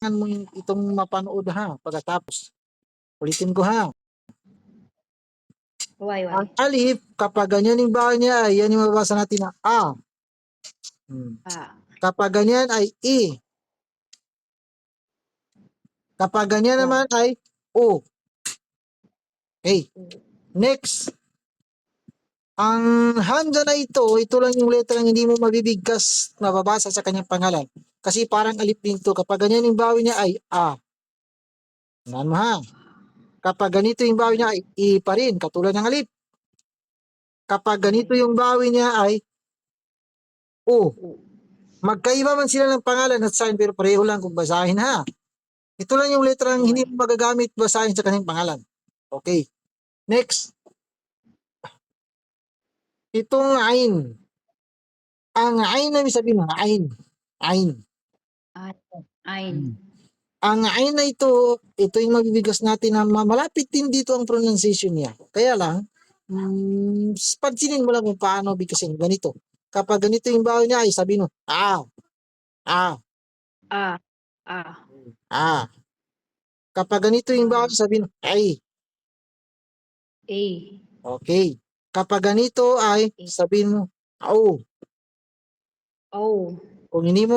mo itong mapanood ha, pagkatapos. Ulitin ko ha. Why? Ang alif, kapag ganyan yung bahay niya, ay yan yung mababasa natin na A. Kapag ganyan ay I. Kapag ganyan naman ay O. Okay. Next. Ang hanja na ito lang yung letra hindi mo mabibigkas mababasa sa kanyang pangalan. Kasi parang alif din ito. Kapag ganyan yung bawi niya ay A. Tingnan mo ha. Kapag ganito yung bawi niya ay I pa rin, katulad ng alif. Kapag ganito yung bawi niya ay O. Magkaiba man sila ng pangalan at sign pero pareho lang kung basahin ha. Ito lang yung letra hindi mo magagamit basahin sa kanyang pangalan. Okay. Next. Itong ain. Ang ain na sabihin mo, ain. Ain. Ang ain na ito yung mabibigas natin na malapit din dito ang pronunciation niya. Kaya lang, pansinin mo lang kung paano bigkasin ganito. Kapag ganito yung bawi niya ay sabihin mo, Kapag ganito yung bawi, sabihin mo, ay. Okay. Kapag ganito ay sabihin mo, au. Kung hindi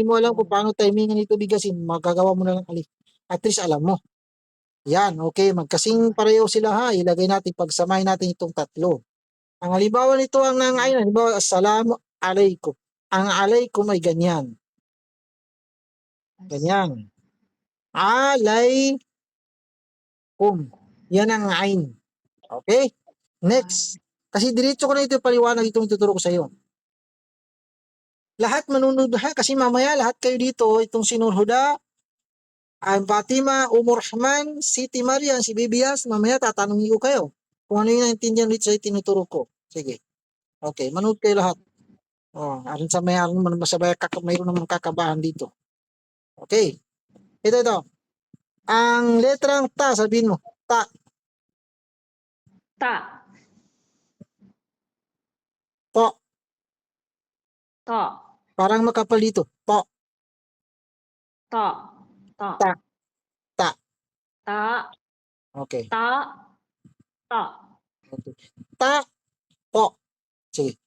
mo alam kung paano timingan ito bigasin, magagawa mo na lang alif. At least alam mo. Yan, okay. Magkasing pareho sila ha. Ilagay natin, pagsamahin natin itong tatlo. Ang halimbawa nito ang nangayon, halimbawa, assalamu alaikum. Ang alaikum ay ganyan. Ganyan. Alaikum. Yan ang ain. Okay? Next. Kasi diretso ko na ito paliwanag itong ituturo ko sa iyo. Lahat manunod ha kasi mamaya lahat kayo dito, itong si Nurhuda, ang Fatima, Rahman, Siti Marian, si Bibias, mamaya tatanungin ko kayo kung ano yung naintindihan dito sa tinuturo ko. Sige. Okay, manood kayo lahat. Aron sa mayroon naman masabay mayroon naman kakabahan dito. Okay. Ito. Ang letrang ta, sabihin mo. Ta. Po. Parang makapal dito. Po. Ta. Okay. Okay. Ta. Po. Sige.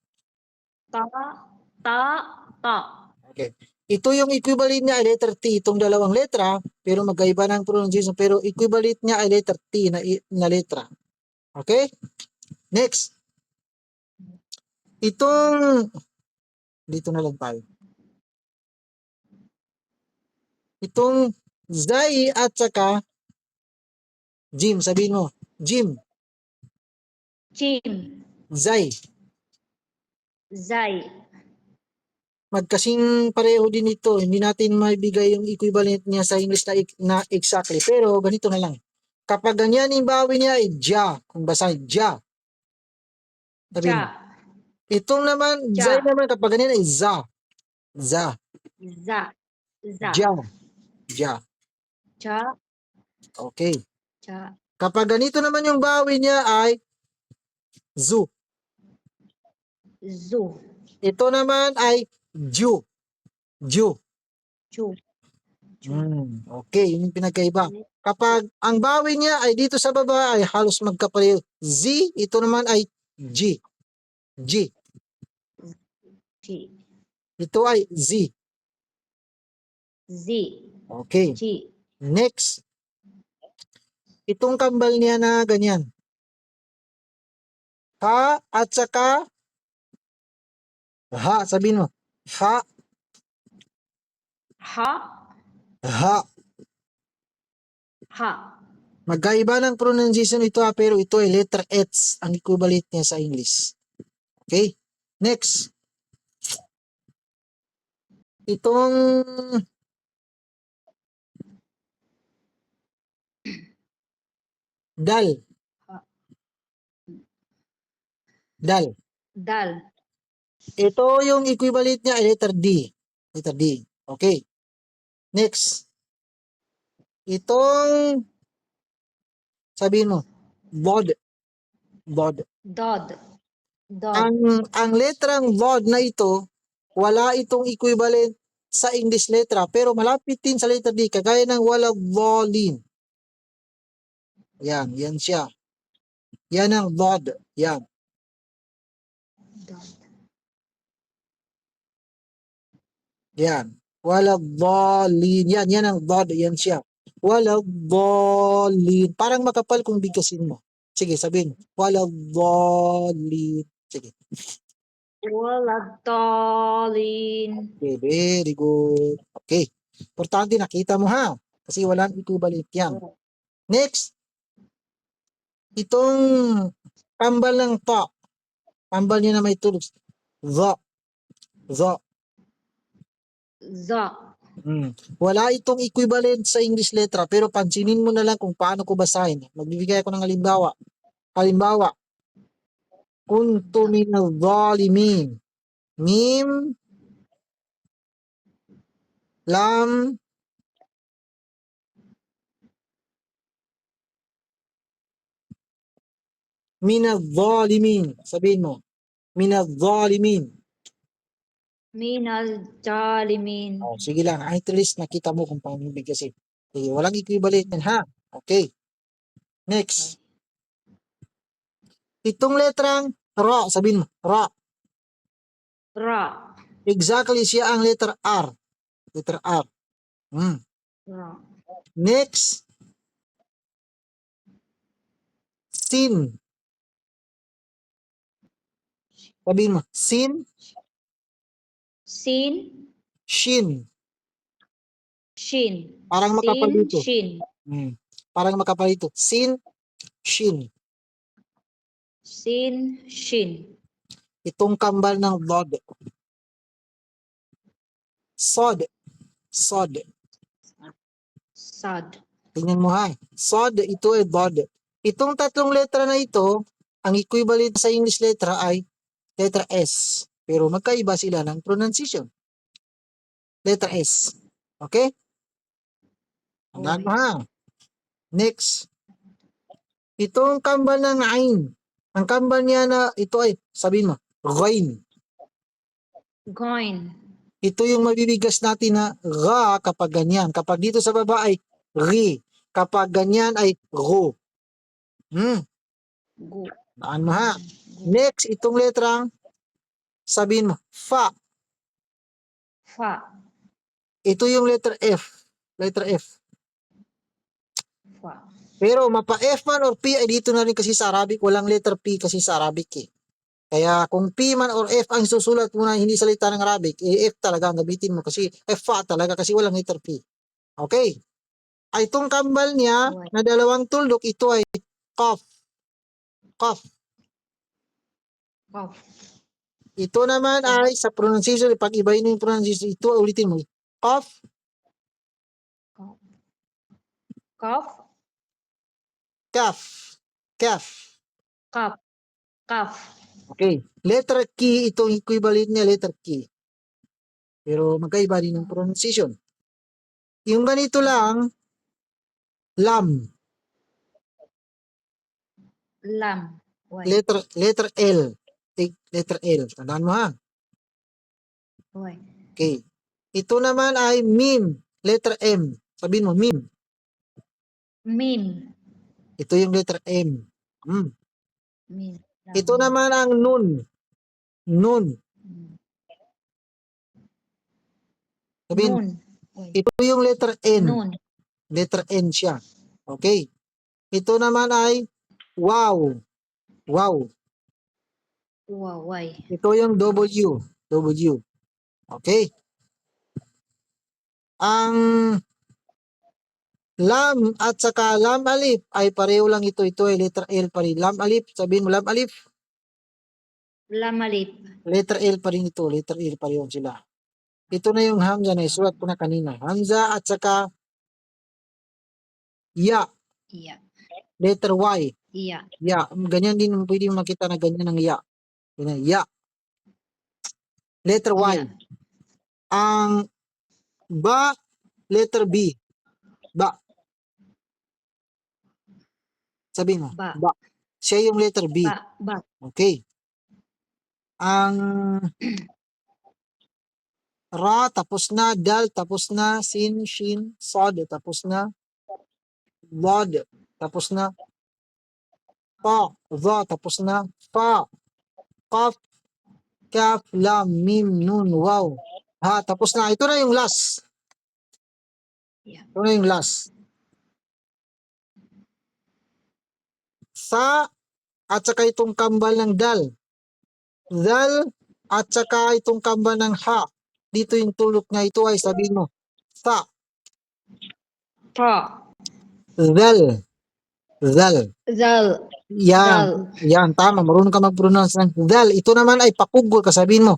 Okay. Ito yung equivalent niya ay letter T. Itong dalawang letra, pero magkaiba ng pronunciation. Pero equivalent niya ay letter T na letra. Okay? Next. Dito na lang tayo. Itong Zai at saka Jim. Sabihin mo. Jim. Zai. Magkasing pareho din ito. Hindi natin maibigay yung equivalent niya sa English na exactly. Pero ganito na lang. Kapag ganyan yung bawi niya ay ja. Kung basahin, ja. Sabihin mo. Itong naman, Zai naman kapag ganyan ay za. Ja. Okay. Kapag ganito naman yung bawi niya ay zu. Ito naman ay ju. Okay, yun yung pinagkaiba. Kapag ang bawi niya ay dito sa baba ay halos magkapareho. Z, ito naman ay G. Ito ay Z. Okay. Next. Itong kambal niya na ganyan. Ha at saka ha. Sabihin mo. Ha. Magkaiba ng pronunciation ito pero ito ay letter H ang equivalent niya sa English. Okay? Next. Itong dal. Ito yung equivalent niya ay letter D. Okay. Next. Itong sabihin mo, bod. Ang letrang bod na ito, wala itong equivalent sa English letra pero malapit din sa letter D kagaya ng waladhdallin. Yan siya. Yan ang dod. Yan. Yan. Waladhdallin. Yan ang dod. Yan siya. Waladhdallin. Parang makapal kung bigkasin mo. Sige, sabihin. Waladhdallin. Sige. Waladhdallin. Okay, very good. Okay. Importante nakita mo ha. Kasi walang equivalent yan. Next. Itong kambal ng ta. Kambal niya na may tulog. The. Wala itong equivalent sa English letra pero pansinin mo na lang kung paano ko basahin. Magbibigay ako ng halimbawa. Halimbawa. Kuntu minal zalimin. Mim. Lam. Minal zalimin. Sabihin mo. Minal zalimin. Minal-jalimin. Oh, sige lang. At least nakita mo kung paano bigkasin. Sige, walang equivalent yan ha. Okay. Next. Itong letrang ra. Sabihin mo. Ra. Ra. Exactly siya ang letter R. Letter R. Ra. Next. Sin. Sabihin mo. Sin. Sin. Shin. Shin. Parang makapal Sin. dito. Shin. Parang makapal dito. Sin. Shin. Sin. Shin. Itong kambal ng dod. Sod. Sod. Sad. Tingnan mo ha. Sod, ito ay dod. Itong tatlong letra na ito, ang equivalent sa English letra ay letra S. Pero magkaiba sila ng pronunciation. Letra S. Okay? Tandaan mo ha. Next. Itong kambal ng ain. Ang kambal niya na ito ay, sabihin mo, ghain. Goin. Ito yung mabibigas natin na ga kapag ganyan. Kapag dito sa baba ay ri. Kapag ganyan ay ro. Gu. Tandaan mo ha. Next, itong letrang, sabihin mo, fa. Fa. Ito yung letter F. Letter F. Fa. Pero mapa-F man or P ay dito na rin kasi sa Arabic. Walang letter P kasi sa Arabic eh. Kaya kung P man or F ang susulat mo na hindi salita ng Arabic, eh, F talaga ang gamitin mo kasi F talaga kasi walang letter P. Okay. Ay itong kambal niya na dalawang tuldok, ito ay qaf. Qaf. Qaf. Ito naman ay sa pronunciation, pag ibahin mo yung pronunciation, ito ulitin mo. Qaf. Qaf. Kaf. Kaf. Qaf. Qaf. Okay. Letter key, itong equivalent niya, letter key. Pero magkaiba din ng pronunciation. Yung ganito lang, lam. Lam. Letter L. Letter L. Tandaan mo ha. Okay. Ito naman ay mim. Letter M. Sabihin mo, mim. Mim. Ito yung letter M. Mim. Ito naman ang nun. Nun. Sabihin, Nun. ito yung letter N. Nun. Letter N siya. Okay. Ito naman ay wow. Wow. Waway. Ito yung W. W. Okay. Ang lam at saka lam alif ay pareho lang ito. Ito ay letter L pa rin. Lam alif. Sabihin mo lam alif. Lam alif. Letter L pa rin ito. Letter L pa rin sila. Ito na yung hamza na isulat ko na kanina. Hamza at saka ya. Iya. Letter Y. Iya. Ya. Ganyan din pwede mo makita na ganyan ang ya. Ganyan. Ya. Letter Y. Iya. Ang ba, letter B. Ba. Sabihin mo. Ba. Ba. Siya yung letter B. Ba. Ba. Okay. Ang Ra, tapos na. Dal, tapos na. Sin, shin, sod, tapos na. Lod, tapos na. Pa, za, tapos na. Fa, kaf, kaf, lam, mim, nun, wow. Ha, tapos na. Ito na yung last. Yeah. Ito na yung last. Sa, at saka itong kambal ng dal. Dal, at saka itong kambal ng ha. Dito yung tulok na ito ay sabihin mo. Sa, Pa. dal, dal. Zal. Yan, Dal. yan, tama. Marunong ka mag-pronounce ng dal. Ito naman ay pakugol ka, sabihin mo.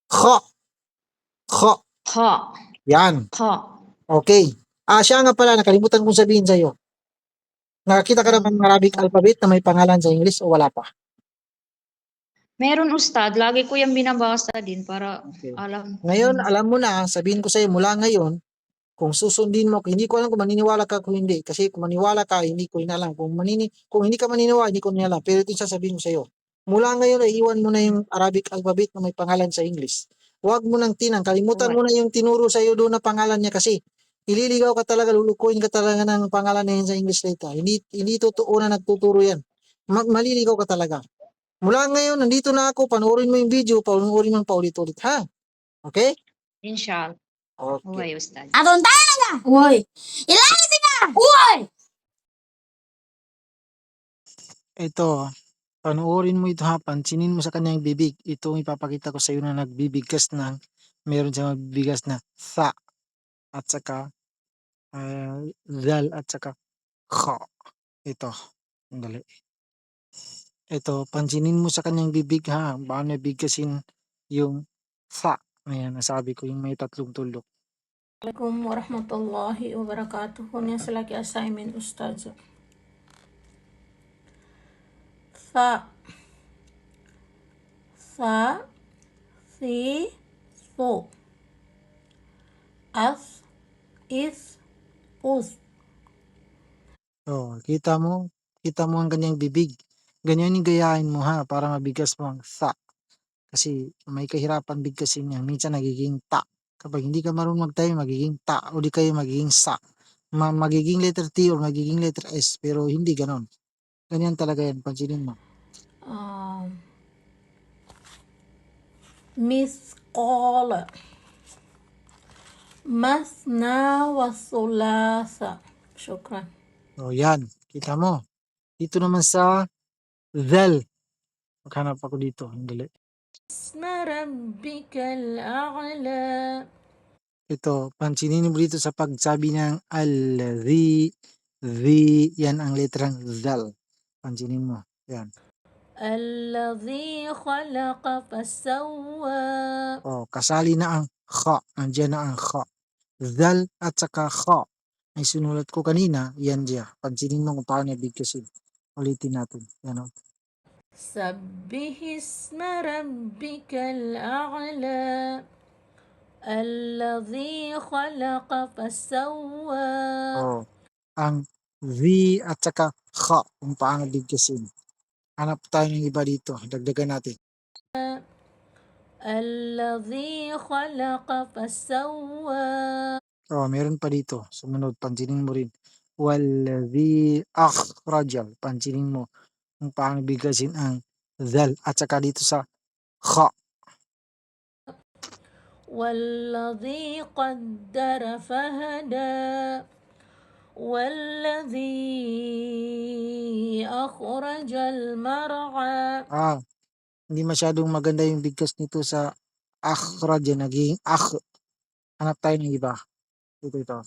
Kha, kha. Kha. Yan. Kha. Okay. Siya nga pala, nakalimutan kong sabihin sa'yo. Nakakita ka naman ng Arabic alphabet na may pangalan sa English o wala pa? Meron ustad, lagi ko yung binabasa din para Okay. alam. Ngayon, alam mo na, sabihin ko sa'yo mula ngayon, kung susundin mo, hindi ko alam kung maniniwala ka kung hindi. Kasi kung maniwala ka, hindi ko inalam. Kung hindi ka maniniwala, hindi ko inalam. Pero ito yung sasabihin ko sa'yo. Mula ngayon, ay iwan mo na yung Arabic alphabet na may pangalan sa English. Huwag mo nang tinang. Kalimutan mo na yung tinuro sa'yo doon na pangalan niya kasi ililigaw ka talaga, lulukuin ka talaga ng pangalan na yun sa English later. Hindi totoo na nagtuturo yan. Maliligaw ka talaga. Mula ngayon, nandito na ako, panoorin mo yung video, panoorin mo paulit-ulit, ha? Okay? Inshallah. Okay. Huwag ustad. Aton tayo na! Uy! Ilalisin na! Uy! Ito, panoorin mo ito ha, pansinin mo sa kanyang bibig. Ito ang ipapakita ko sa iyo na nagbibigkas ng, meron siyang magbibigas na sa, at saka dal, at saka kha. Ito, dali. Ito, pansinin mo sa kanyang bibig ha, baka nabigkasin yung sa. Ayan, nasabi ko yung may tatlong tulok. Assalamualaikum warahmatullahi wabarakatuh. Ini selagi assignment Ustaz. Sa. Sa. Si. So. As. Is. Us. Oh, kita mo ang kanyang bibig. Ganyan yung gayahin mo ha, para mabigas mo ang sa. Kasi may kahirapan bigkasin yan. Minsan nagiging ta. Kapag hindi ka marunong magtayo, magiging ta. O di kayo magiging sa. Magiging letter T or magiging letter S. Pero hindi ganon. Ganyan talaga yan. Pansinin mo. Misqala. Masna wa sulasa. Syukran. O yan. Kita mo. Dito naman sa dhal. Maghanap ako dito. Dali. Isma rabbikal a'la. Ito. Pansinin mo dito sa pagsabi ng al-zi. Zi. Yan ang letrang dhal. Pansinin mo. Yan. Alladhi khalaqa fasawwa. O, kasali na ang kha. Nandiyan na ang kha. Dhal at saka kha. Ay sinulat ko kanina, yan diya. Pansinin mo kung paano niya bigkasin. Ulitin natin. Yan o. Sabbih isma rabbikal a'la. Alladhi khalaqa fasawwa. Oh. Ang V at saka kha. Kung paano bigkasin. Hanap tayo ng iba dito. Dagdagan natin. Alladhi khalaqa fasawwa. Oh, meron pa dito. Sumunod, pansinin mo rin. Walladhi akhrajal. Pansinin mo kung paano bigkasin ang dhal at saka dito sa kha. والذي قدر فهدى والذي أخرج المرعى. Hindi masyadong maganda yung bigkas nito sa akhraja. Naging akh. Hanap tayo ng iba. Ito.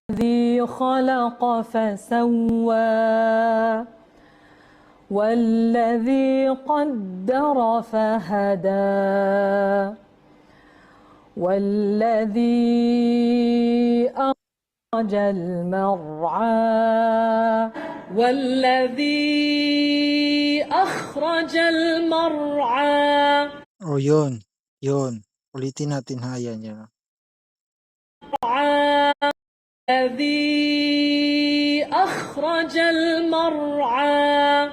الذي خلق فسوى والذي قدر فهدى والذي أخرج المرعى والذي أخرج المرعى. Oh, yun. Ulitin natin ha. Yan. الذي أخرج المرعى.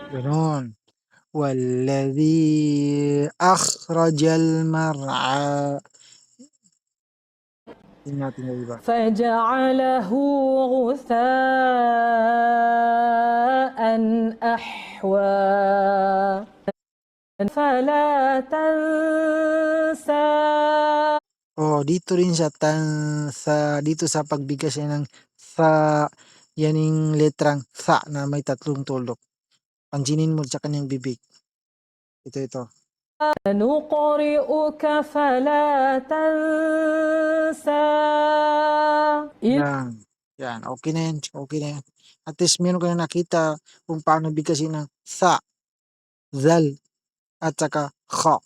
Ganon. Walladhi akhrajal mar'a. Tingnan natin yung iba. فجعله غثاء أحوى فلا تنسى Oh, dito rin sa dito sa pagbigkas niya ng sa yan yung letrang sa na may tatlong tulok. Pansinin mo sa kanyang bibig. Ito. نقرئك فلا تنسى Yan. Okay na yan. Okay na yan. At least meron ka na nakita kung paano bigkasin ng sa, zal, at saka kha.